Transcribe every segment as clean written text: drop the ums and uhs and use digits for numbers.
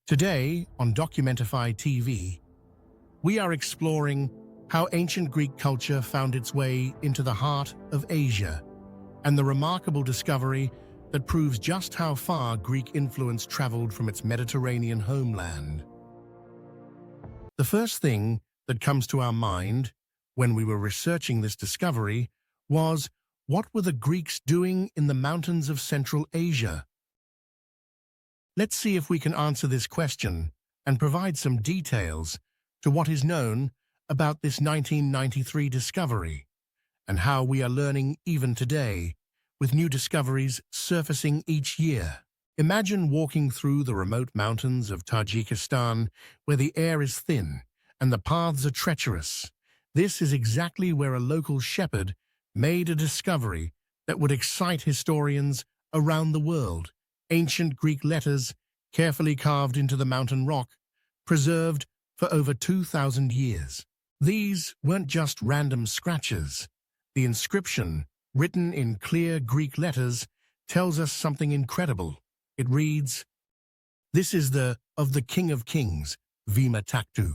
Today, on Documentify TV, we are exploring how ancient Greek culture found its way into the heart of Asia and the remarkable discovery that proves just how far Greek influence traveled from its Mediterranean homeland. The first thing that comes to our mind when we were researching this discovery was, what were the Greeks doing in the mountains of Central Asia? Let's see if we can answer this question and provide some details to what is known about this 1993 discovery and how we are learning even today, with new discoveries surfacing each year. Imagine walking through the remote mountains of Tajikistan, where the air is thin and the paths are treacherous. This is exactly where a local shepherd made a discovery that would excite historians around the world. Ancient Greek letters, carefully carved into the mountain rock, preserved for over 2,000 years. These weren't just random scratches. The inscription, written in clear Greek letters, tells us something incredible. It reads, "This is of the King of Kings, Vima Tactu."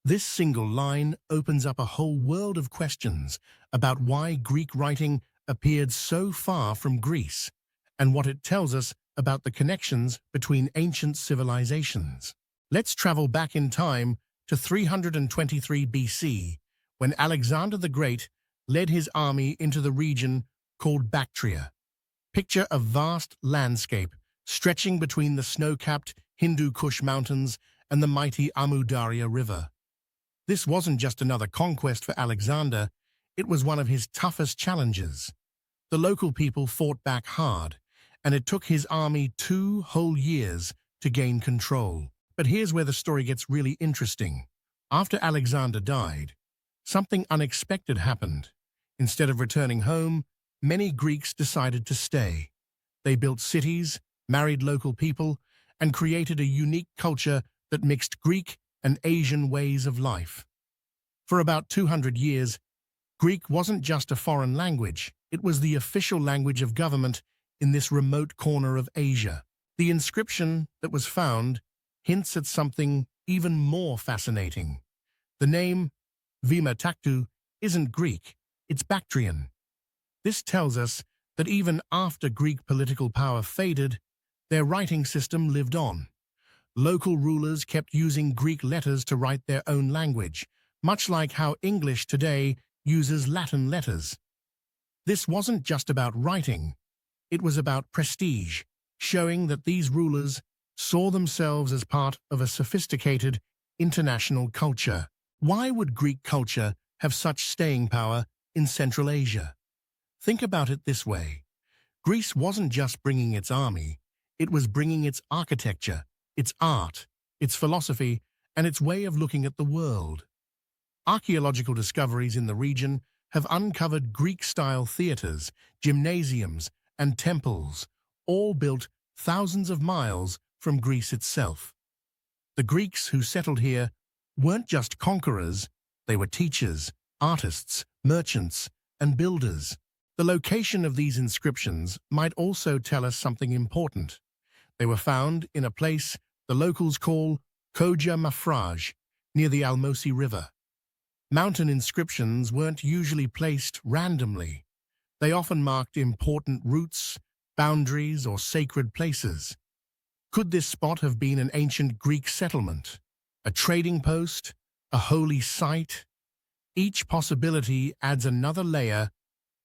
This single line opens up a whole world of questions about why Greek writing appeared so far from Greece and what it tells us about the connections between ancient civilizations. Let's travel back in time to 323 BC, when Alexander the Great led his army into the region called Bactria. Picture a vast landscape stretching between the snow-capped Hindu Kush mountains and the mighty Amu Darya River. This wasn't just another conquest for Alexander, it was one of his toughest challenges. The local people fought back hard, and it took his army 2 whole years to gain control. But here's where the story gets really interesting. After Alexander died, something unexpected happened. Instead of returning home, many Greeks decided to stay. They built cities, married local people, and created a unique culture that mixed Greek and Asian ways of life. For about 200 years, Greek wasn't just a foreign language, it was the official language of government in this remote corner of Asia. The inscription that was found hints at something even more fascinating. The name Vima Tactu isn't Greek, it's Bactrian. This tells us that even after Greek political power faded, their writing system lived on. Local rulers kept using Greek letters to write their own language, much like how English today uses Latin letters. This wasn't just about writing. It was about prestige, showing that these rulers saw themselves as part of a sophisticated international culture. Why would Greek culture have such staying power in Central Asia? Think about it this way. Greece wasn't just bringing its army, it was bringing its architecture, its art, its philosophy, and its way of looking at the world. Archaeological discoveries in the region have uncovered Greek-style theaters, gymnasiums, and temples, all built thousands of miles from Greece itself. The Greeks who settled here weren't just conquerors, they were teachers, artists, merchants, and builders. The location of these inscriptions might also tell us something important. They were found in a place the locals call Koja Mafraj, near the Almosi River. Mountain inscriptions weren't usually placed randomly. They often marked important routes, boundaries, or sacred places. Could this spot have been an ancient Greek settlement, a trading post, a holy site? Each possibility adds another layer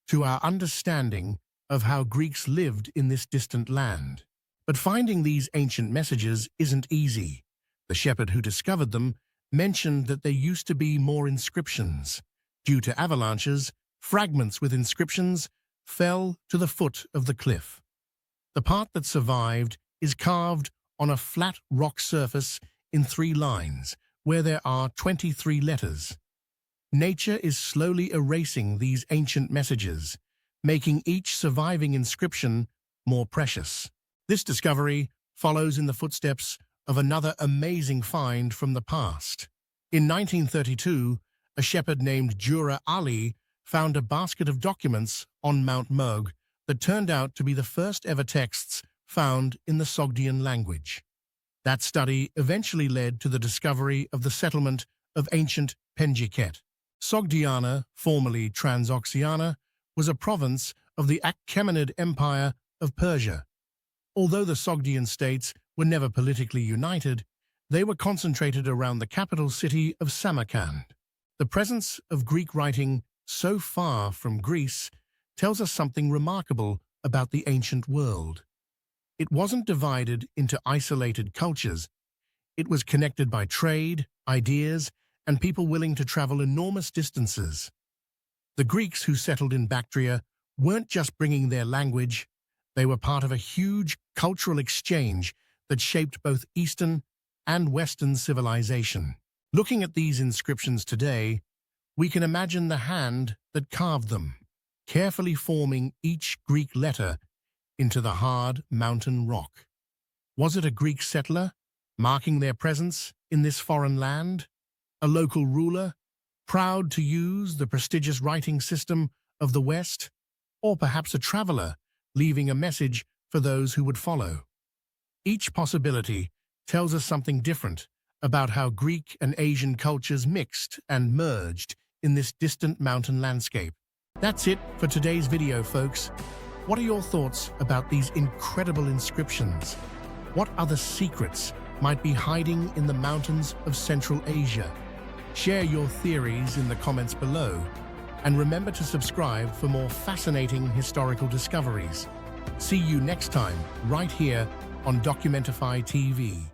to our understanding of how Greeks lived in this distant land. But finding these ancient messages isn't easy. The shepherd who discovered them mentioned that there used to be more inscriptions. Due to avalanches, fragments with inscriptions fell to the foot of the cliff. The part that survived is carved on a flat rock surface in 3 lines, where there are 23 letters. Nature is slowly erasing these ancient messages, making each surviving inscription more precious. This discovery follows in the footsteps of another amazing find from the past. In 1932, a shepherd named Jura Ali found a basket of documents on Mount Mogue that turned out to be the first ever texts found in the Sogdian language. That study eventually led to the discovery of the settlement of ancient Penjiket. Sogdiana, formerly Transoxiana, was a province of the Achaemenid Empire of Persia. Although the Sogdian states were never politically united, they were concentrated around the capital city of Samarkand. The presence of Greek writing so far from Greece tells us something remarkable about the ancient world. It wasn't divided into isolated cultures. It was connected by trade, ideas, and people willing to travel enormous distances. The Greeks who settled in Bactria weren't just bringing their language, they were part of a huge cultural exchange that shaped both Eastern and Western civilization. Looking at these inscriptions today, we can imagine the hand that carved them, carefully forming each Greek letter into the hard mountain rock. Was it a Greek settler, marking their presence in this foreign land? A local ruler, proud to use the prestigious writing system of the West? Or perhaps a traveler, leaving a message for those who would follow? Each possibility tells us something different about how Greek and Asian cultures mixed and merged in this distant mountain landscape. That's it for today's video, folks. What are your thoughts about these incredible inscriptions? What other secrets might be hiding in the mountains of Central Asia? Share your theories in the comments below, and remember to subscribe for more fascinating historical discoveries. See you next time, right here on Documentify TV.